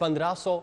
1500,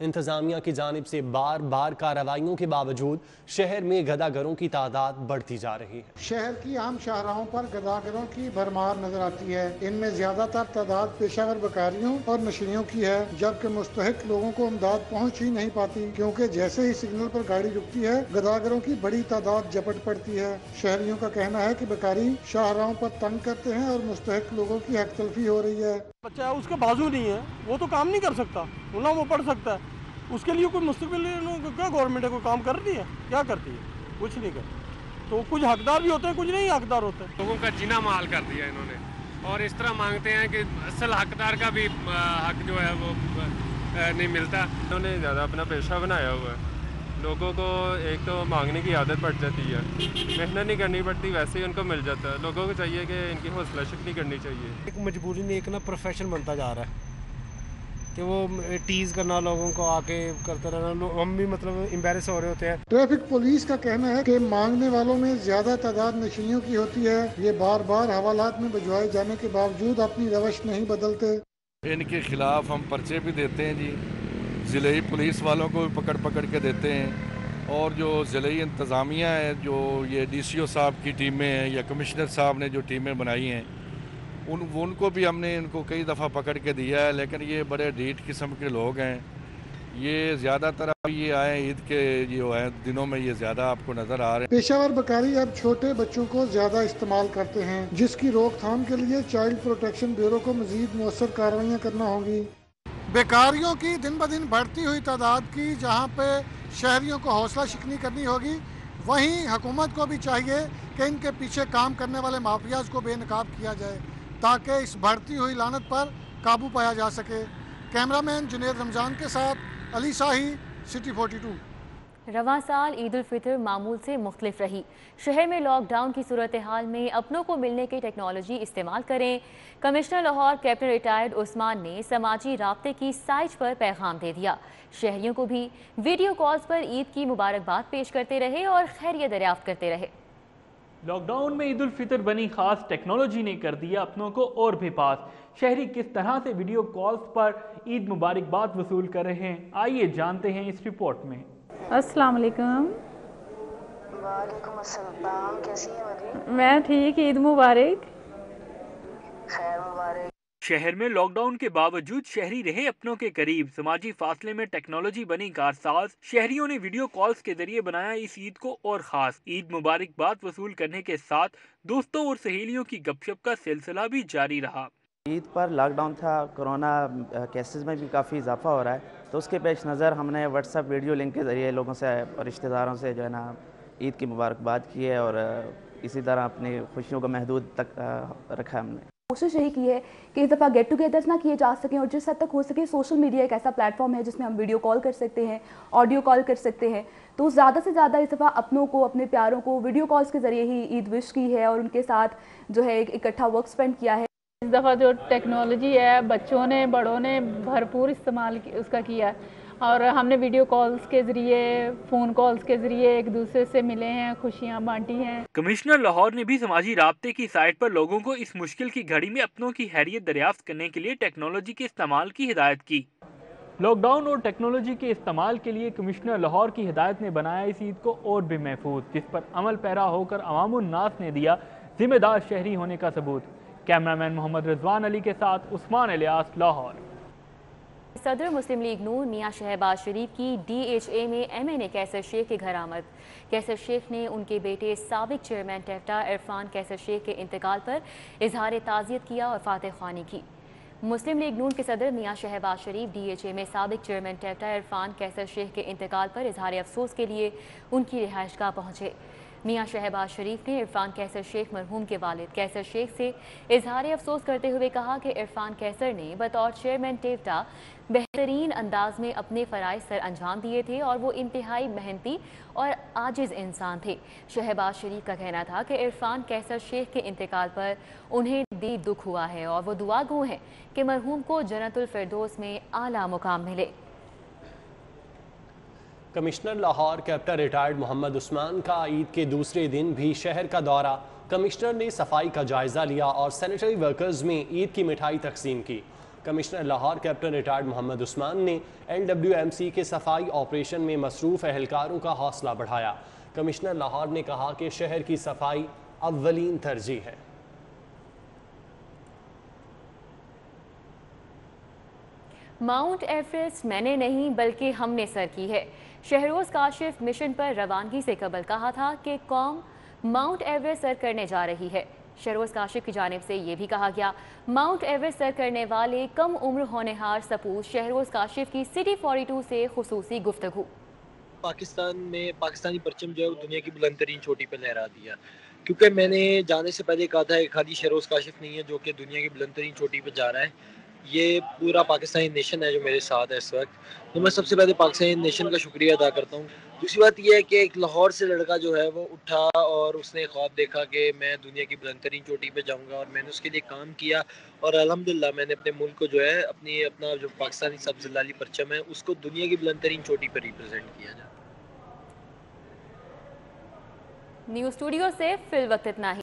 انتظامیہ کی جانب سے بار بار کارروائیوں کے باوجود شہر میں گداگروں کی تعداد بڑھتی جا رہی ہے۔ شہر کی عام شاہراہوں پر گداگروں کی بھرمار نظر آتی ہے۔ ان میں زیادہ تر تعداد پیشہ ور بکاریوں اور نشریوں کی ہے، جبکہ مستحق لوگوں کو امداد پہنچ ہی نہیں پاتی، کیونکہ جیسے ہی سگنل پر گاڑی رکتی ہے گداگروں کی بڑی تعداد جپٹ پڑتی ہے۔ شہریوں کا کہنا ہے کہ بکاری شاہراہوں پر تنگ کرتے ہیں اور مستحق لوگوں کی حق تلفی ہو رہی ہے۔ بچہ اس کا بازو نہیں ہے، وہ تو کام نہیں کر سکتا، نہ وہ پڑھ سکتا ہے، اس کے لیے کوئی مستقبل کیا گورنمنٹ ہے کوئی کام کر رہی ہے؟ کیا کرتی ہے؟ کچھ نہیں کرتی۔ تو کچھ حقدار بھی ہوتے ہیں، کچھ نہیں حقدار ہوتے ہیں۔ لوگوں کا جینا محال کر دیا انہوں نے، اور اس طرح مانگتے ہیں کہ اصل حقدار کا بھی حق جو ہے وہ نہیں ملتا۔ انہوں نے زیادہ اپنا پیشہ بنایا ہوا ہے، لوگوں کو ایک تو مانگنے کی عادت پڑ جاتی ہے، محنت نہیں کرنی پڑتی، ویسے ہی ان کو مل جاتا ہے۔ لوگوں کو چاہیے کہ ان کی حوصلہ شکنی کرنی چاہیے۔ ایک مجبوری میں ایک نا پروفیشن بنتا جا رہا ہے کہ وہ ٹیز کرنا، لوگوں کو آ کے کرتے رہنا، ہم بھی مطلب امبیرس ہو رہے ہوتے ہیں۔ ٹریفک پولیس کا کہنا ہے کہ مانگنے والوں میں زیادہ تعداد نشریوں کی ہوتی ہے، یہ بار بار حوالات میں بھجوائے جانے کے باوجود اپنی روش نہیں بدلتے۔ ان کے خلاف ہم پرچے بھی دیتے ہیں جی، ضلعی پولیس والوں کو بھی پکڑ کے دیتے ہیں، اور جو ضلعی انتظامیہ ہے، جو یہ ڈی سی او صاحب کی ٹیمیں ہیں یا کمشنر صاحب نے جو ٹیمیں بنائی ہیں، ان کو بھی ہم نے ان کو کئی دفعہ پکڑ کے دیا ہے، لیکن یہ بڑے ڈھیٹ قسم کے لوگ ہیں۔ یہ زیادہ تر یہ آئے عید کے جو ہے دنوں میں یہ زیادہ آپ کو نظر آ رہے ہیں۔ پیشہ ور بکاری اب چھوٹے بچوں کو زیادہ استعمال کرتے ہیں، جس کی روک تھام کے لیے چائلڈ پروٹیکشن بیورو کو مزید مؤثر کارروائیاں کرنا ہوں گی۔ بیکاریوں کی دن بدن بڑھتی ہوئی تعداد کی جہاں پہ شہریوں کو حوصلہ شکنی کرنی ہوگی، وہیں حکومت کو بھی چاہیے کہ ان کے پیچھے کام کرنے والے مافیاز کو بے نقاب کیا جائے تاکہ اس بڑھتی ہوئی لعنت پر قابو پایا جا سکے۔ کیمرہ مین جنید رمضان کے ساتھ علی شاہی، سٹی 42۔ رواں سال عید الفطر معمول سے مختلف رہی۔ شہر میں لاک ڈاؤن کی صورتحال میں اپنوں کو ملنے کی ٹیکنالوجی استعمال کریں۔ کمشنر لاہور کیپٹن ریٹائرڈ عثمان نے سماجی رابطے کی سائٹ پر پیغام دے دیا۔ شہریوں کو بھی ویڈیو کالز پر عید کی مبارکباد پیش کرتے رہے اور خیریت دریافت کرتے رہے۔ لاک ڈاؤن میں عید الفطر بنی خاص ٹیکنالوجی نے کر دیا اپنوں کو اور بھی پاس۔ شہری کس طرح سے ویڈیو کالز پر عید مبارکباد وصول کر رہے ہیں، آئیے جانتے ہیں اس رپورٹ میں۔ السلام علیکم۔ وعلیکم السلام، کیسی ہیں مدی؟ میں ٹھیک، عید مبارک۔ خیر مبارک۔ شہر میں لاک ڈاؤن کے باوجود شہری رہے اپنوں کے قریب۔ سماجی فاصلے میں ٹیکنالوجی بنی کارساز۔ شہریوں نے ویڈیو کالز کے ذریعے بنایا اس عید کو اور خاص۔ عید مبارکباد وصول کرنے کے ساتھ دوستوں اور سہیلیوں کی گپ شپ کا سلسلہ بھی جاری رہا۔ عید پر لاک ڈاؤن تھا، کرونا کیسز میں بھی کافی اضافہ ہو رہا ہے، تو اس کے پیش نظر ہم نے واٹس ایپ ویڈیو لنک کے ذریعے لوگوں سے اور رشتہ داروں سے جو ہے نا عید کی مبارکباد کی ہے، اور اسی طرح اپنی خوشیوں کو محدود تک رکھا ہم نے۔ کوشش یہی کی ہے کہ اس دفعہ گیٹ ٹوگیدرز نہ کیے جا سکیں، اور جس حد تک ہو سکے سوشل میڈیا ایک ایسا پلیٹ فارم ہے جس میں ہم ویڈیو کال کر سکتے ہیں، آڈیو کال کر سکتے ہیں، تو زیادہ سے زیادہ اس دفعہ اپنوں کو، اپنے پیاروں کو ویڈیو کالز کے ذریعے ہی عید وش کی ہے اور ان کے ساتھ جو ہے اکٹھا وقت سپینڈ کیا ہے۔ اس دفعہ جو ٹیکنالوجی ہے بچوں نے بڑوں نے بھرپور استعمال اس کا کیا ہے، اور ہم نے ویڈیو کالز کے ذریعے، فون کالز کے ذریعے ایک دوسرے سے ملے ہیں، خوشیاں بانٹی ہیں۔ کمشنر لاہور نے بھی سماجی رابطے کی سائٹ پر لوگوں کو اس مشکل کی گھڑی میں اپنوں کی خیریت دریافت کرنے کے لیے ٹیکنالوجی کے استعمال کی ہدایت کی۔ لاک ڈاؤن اور ٹیکنالوجی کے استعمال کے لیے کمشنر لاہور کی ہدایت نے بنایا اس عید کو اور بھی محفوظ، جس پر عمل پیرا ہو کر عوام الناس نے دیا ذمہ دار شہری ہونے کا ثبوت۔ کیمرہ مین محمد رضوان علی کے ساتھ عثمان الیاس، لاہور۔ صدر مسلم لیگ نون میاں شہباز شریف کی ڈی ایچ اے میں ایم این اے کیسر شیخ کے گھر آمد۔ کیسر شیخ نے ان کے بیٹے سابق چیئرمین ٹیفٹا عرفان کیسر شیخ کے انتقال پر اظہار تعزیت کیا اور فاتح خوانی کی۔ مسلم لیگ نون کے صدر میاں شہباز شریف ڈی ایچ اے میں سابق چیئرمین ٹیفٹا عرفان کیسر شیخ کے انتقال پر اظہار افسوس کے لیے ان کی رہائش گاہ پہنچے۔ میاں شہباز شریف نے عرفان کیسر شیخ مرحوم کے والد کیسر شیخ سے اظہار افسوس کرتے ہوئے کہا کہ عرفان کیسر نے بطور چیئرمین ٹیفٹا بہترین انداز میں اپنے فرائض سر انجام دیے تھے اور وہ انتہائی محنتی اور عاجز انسان تھے۔ شہباز شریف کا کہنا تھا کہ عرفان کیسر شیخ کے انتقال پر انہیں دلی دکھ ہوا ہے اور وہ دعا گو ہیں کہ مرحوم کو جنت الفردوس میں اعلیٰ مقام ملے۔ Commissioner Lahore captain retired Muhammad Usman کا عید کے دوسرے دن بھی شہر کا دورہ۔ کمشنر نے صفائی کا جائزہ لیا اور سینیٹری ورکرز میں عید کی مٹھائی تقسیم کی۔ Commissioner Lahore captain retired Muhammad Usman نے LWMC کے صفائی آپریشن میں مصروف اہلکاروں کا حوصلہ بڑھایا۔ کمشنر لاہور نے کہا کہ شہر کی صفائی اولین ترجیح ہے۔ ماؤنٹ ایوریسٹ میں نے نہیں بلکہ ہم نے سر کی ہے۔ شہروز کاشف مشن پر روانگی سے قبل کہا تھا کہ قوم ماؤنٹ ایوریسٹ سر کرنے جا رہی ہے۔ شہروز کاشف کی جانب سے یہ بھی کہا گیا، ماؤنٹ ایوریسٹ سر کرنے والے کم عمر ہونہار سپوت شہروز کاشف کی سٹی 42 سے خصوصی گفتگو۔ پاکستان میں پاکستانی پرچم جو ہے دنیا کی بلند ترین چوٹی پہ لہرا دیا، کیونکہ میں نے جانے سے پہلے کہا تھا کہ خالی شہروز کاشف نہیں ہے جو کہ دنیا کی بلند ترین چوٹی پہ جا رہا ہے، یہ پورا پاکستانی نیشن ہے جو میرے ساتھ ہے اس وقت۔ تو میں سب سے پہلے پاکستانی نیشن کا شکریہ ادا کرتا ہوں۔ دوسری بات یہ ہے کہ ایک لاہور سے لڑکا جو ہے وہ اٹھا اور اس نے خواب دیکھا کہ میں دنیا کی بلند ترین چوٹی پہ جاؤں گا، اور میں نے اس کے لیے کام کیا، اور الحمدللہ میں نے اپنے ملک کو جو ہے اپنا جو پاکستانی سبز لالی پرچم ہے اس کو دنیا کی بلند ترین چوٹی پہ ریپرزینٹ کیا جائے۔ نیوز اسٹوڈیو سے فی الوقت اتنا ہی۔